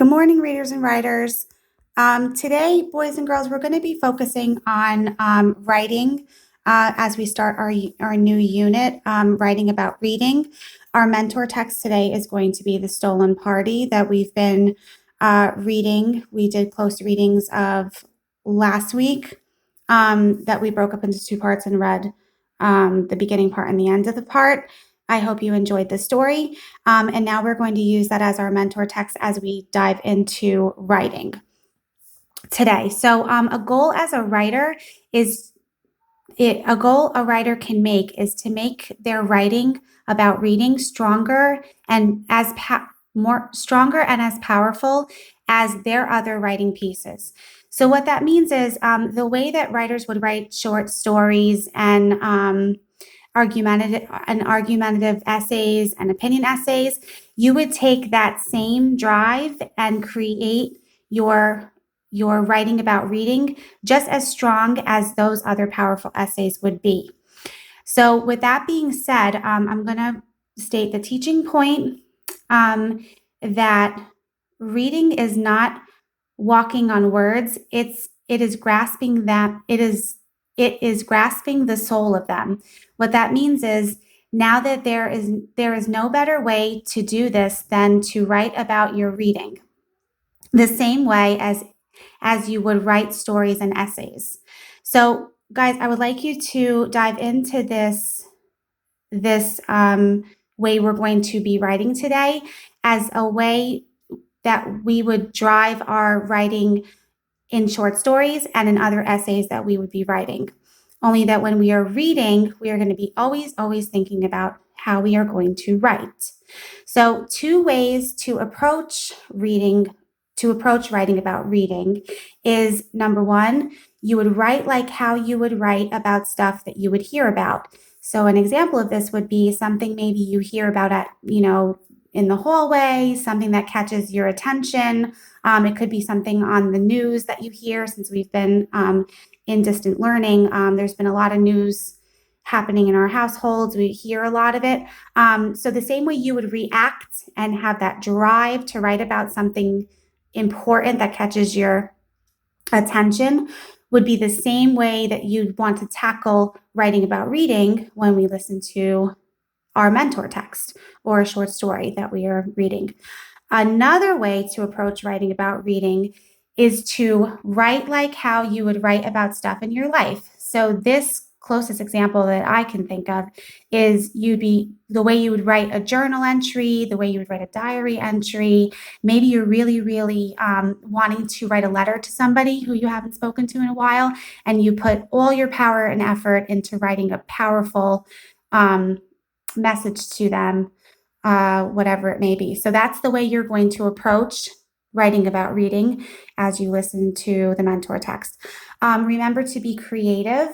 Good morning, readers and writers. Today, boys and girls, we're going to be focusing on writing as we start our new unit, writing about reading. Our mentor text today is going to be The Stolen Party that we've been reading. We did close readings of last week that we broke up into two parts and read the beginning part and the end of the part. I hope you enjoyed the story. And now we're going to use that as our mentor text as we dive into writing today. So a goal as a writer a goal a writer can make is to make their writing about reading stronger and as powerful as their other writing pieces. So what that means is the way that writers would write short stories and argumentative essays and opinion essays, you would take that same drive and create your writing about reading just as strong as those other powerful essays would be. So with that being said, I'm going to state the teaching point that reading is not walking on words. It is grasping the soul of them. What that means is now that there is no better way to do this than to write about your reading, the same way as you would write stories and essays. So, guys, I would like you to dive into this way we're going to be writing today as a way that we would drive our writing in short stories and in other essays that we would be writing. Only that when we are reading, we are going to be always thinking about how we are going to write. So 2 ways to approach writing about reading is, number 1, you would write like how you would write about stuff that you would hear about. So an example of this would be something maybe you hear about in the hallway, something that catches your attention. It could be something on the news that you hear. Since we've been in distant learning, there's been a lot of news happening in our households. We hear a lot of it. So the same way you would react and have that drive to write about something important that catches your attention would be the same way that you'd want to tackle writing about reading when we listen to our mentor text or a short story that we are reading. Another way to approach writing about reading is to write like how you would write about stuff in your life. So this closest example that I can think of is the way you would write a journal entry, the way you would write a diary entry. Maybe you're really wanting to write a letter to somebody who you haven't spoken to in a while, and you put all your power and effort into writing a powerful message to them, whatever it may be. So that's the way you're going to approach writing about reading as you listen to the mentor text. Remember to be creative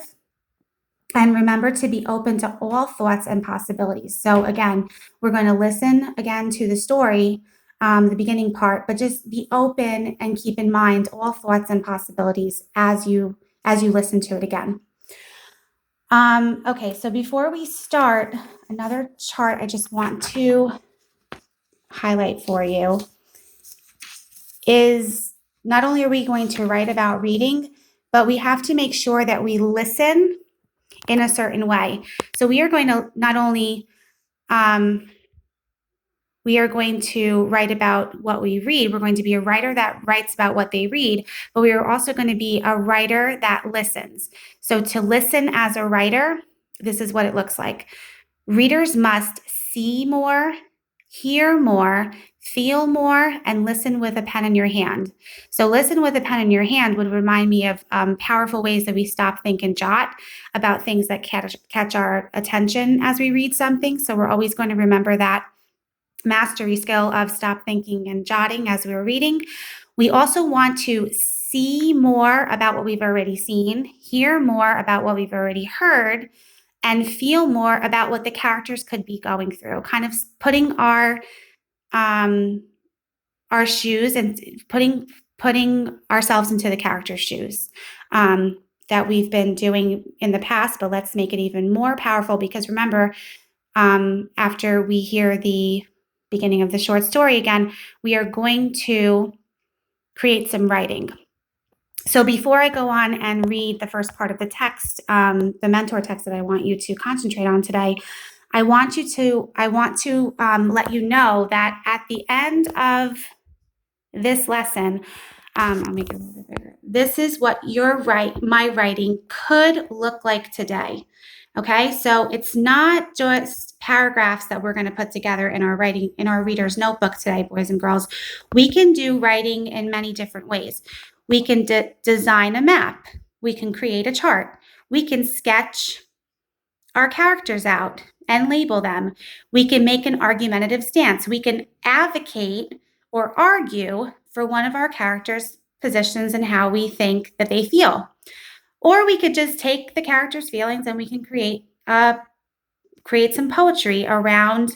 and remember to be open to all thoughts and possibilities. So again, we're going to listen again to the story, the beginning part, but just be open and keep in mind all thoughts and possibilities as you listen to it again. Okay, so before we start, another chart I just want to highlight for you is not only are we going to write about reading, but we have to make sure that we listen in a certain way. So we are going to not only we are going to write about what we read. We're going to be a writer that writes about what they read, but we are also going to be a writer that listens. So to listen as a writer, this is what it looks like. Readers must see more, hear more, feel more, and listen with a pen in your hand. So listen with a pen in your hand would remind me of powerful ways that we stop, think, and jot about things that catch our attention as we read something. So we're always going to remember that mastery skill of stop, thinking, and jotting as we're reading. We also want to see more about what we've already seen, hear more about what we've already heard, and feel more about what the characters could be going through, kind of putting our shoes and putting ourselves into the character's shoes that we've been doing in the past, but let's make it even more powerful because remember, after we hear the beginning of the short story again, we are going to create some writing. So before I go on and read the first part of the text, the mentor text that I want you to concentrate on today, I want to let you know that at the end of this lesson, I'll make it a little bit bigger. This is what my writing could look like today. Okay, so it's not just paragraphs that we're going to put together in our reader's notebook today, boys and girls. We can do writing in many different ways. We can design a map. We can create a chart. We can sketch our characters out and label them. We can make an argumentative stance. We can advocate or argue for one of our characters' positions and how we think that they feel. Or we could just take the character's feelings and we can create some poetry around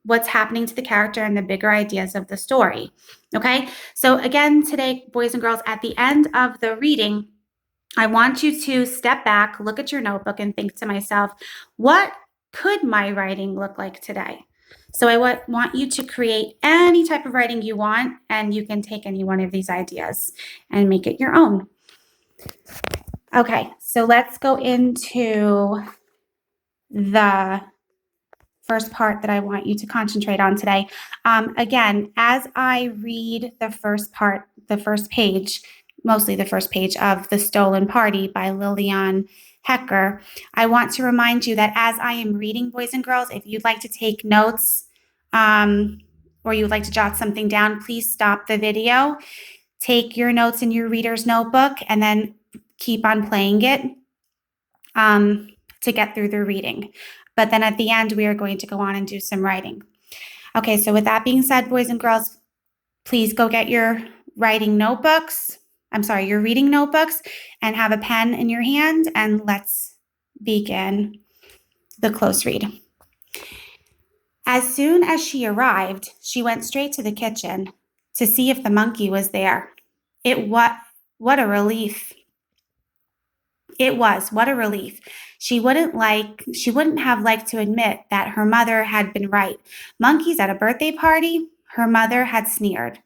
what's happening to the character and the bigger ideas of the story. Okay, so again, today, boys and girls, at the end of the reading, I want you to step back, look at your notebook, and think to myself, what could my writing look like today? So I want you to create any type of writing you want, and you can take any one of these ideas and make it your own. Okay, so let's go into the first part that I want you to concentrate on today. Again, as I read the first page, mostly the first page of The Stolen Party by Lillian Hecker, I want to remind you that as I am reading, boys and girls, if you'd like to take notes or you would like to jot something down, please stop the video, take your notes in your reader's notebook, and then keep on playing it to get through the reading. But then at the end, we are going to go on and do some writing. Okay, so with that being said, boys and girls, please go get your reading notebooks, and have a pen in your hand, and let's begin the close read. As soon as she arrived, she went straight to the kitchen to see if the monkey was there. What a relief. It was. What a relief. She wouldn't have liked to admit that her mother had been right. Monkeys at a birthday party? Her mother had sneered.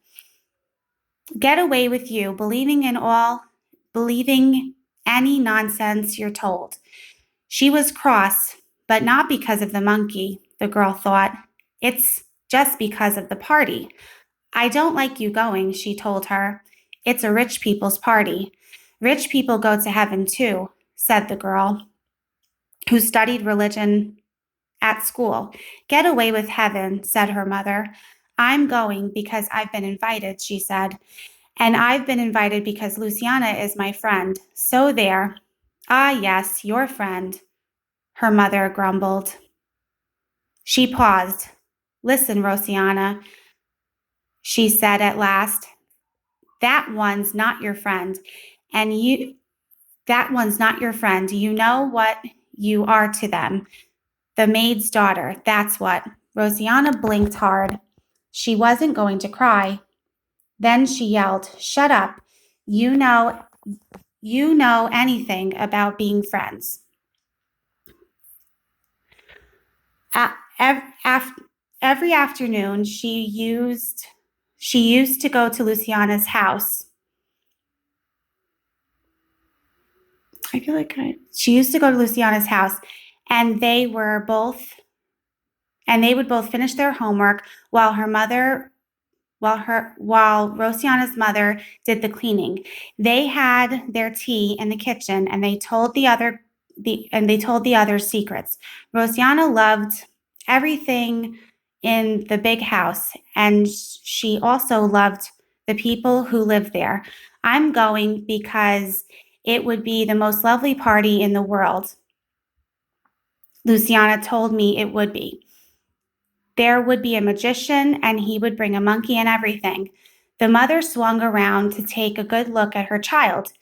Get away with you, believing any nonsense you're told. She was cross, but not because of the monkey, the girl thought. It's just because of the party. I don't like you going, she told her. It's a rich people's party. Rich people go to heaven too, said the girl, who studied religion at school. Get away with heaven, said her mother. I'm going because I've been invited, she said. And I've been invited because Luciana is my friend. So there. Ah, yes, your friend, her mother grumbled. She paused. Listen, Rosiana, she said at last. That one's not your friend. That one's not your friend. You know what you are to them. The maid's daughter, that's what. Rosiana blinked hard. She wasn't going to cry. Then she yelled, Shut up. You know anything about being friends. Every afternoon, she used to go to Luciana's house. She used to go to Luciana's house, and they would both finish their homework while Rosiana's mother did the cleaning. They had their tea in the kitchen, and they told the others secrets. Rosiana loved everything in the big house, and she also loved the people who lived there. I'm going because it would be the most lovely party in the world. Luciana told me it would be. There would be a magician, and he would bring a monkey and everything. The mother swung around to take a good look at her child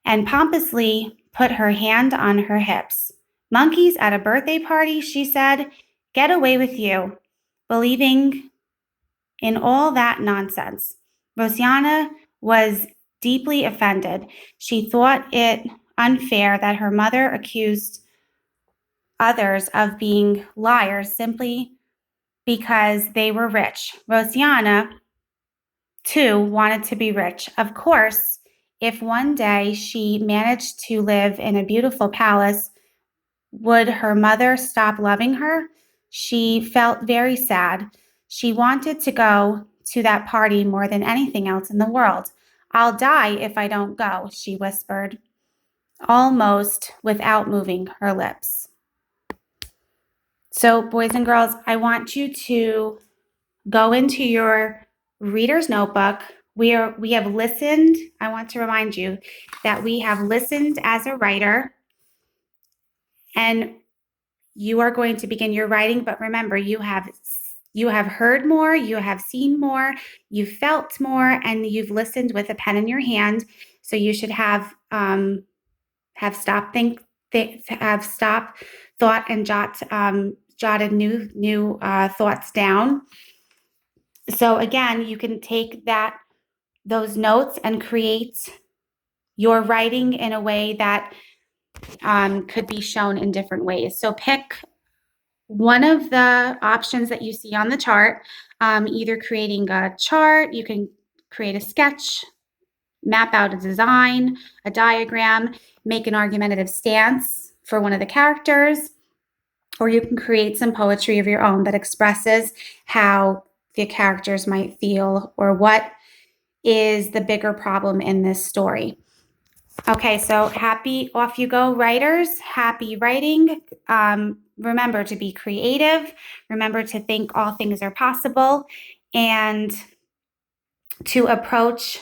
and pompously put her hand on her hips. Monkeys at a birthday party, she said. Get away with you, believing in all that nonsense. Rosiana was deeply offended. She thought it unfair that her mother accused others of being liars simply because they were rich. Rosiana 2 wanted to be rich. Of course, if one day she managed to live in a beautiful palace, would her mother stop loving her? She felt very sad. She wanted to go to that party more than anything else in the world. I'll die if I don't go, she whispered, almost without moving her lips. So, boys and girls, I want you to go into your reader's notebook. We have listened. I want to remind you that we have listened as a writer, and you are going to begin your writing. But remember, you have heard more, you have seen more, you felt more, and you've listened with a pen in your hand. So you should have stop, thought, and jotted new thoughts down. So again, you can take those notes and create your writing in a way that could be shown in different ways. So pick one of the options that you see on the chart, either creating a chart, you can create a sketch, map out a design, a diagram, make an argumentative stance for one of the characters, or you can create some poetry of your own that expresses how the characters might feel or what is the bigger problem in this story. Okay, so happy off you go, writers. Happy writing. Remember to be creative. Remember to think all things are possible and to approach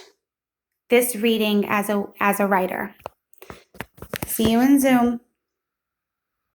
this reading as a writer. See you in Zoom.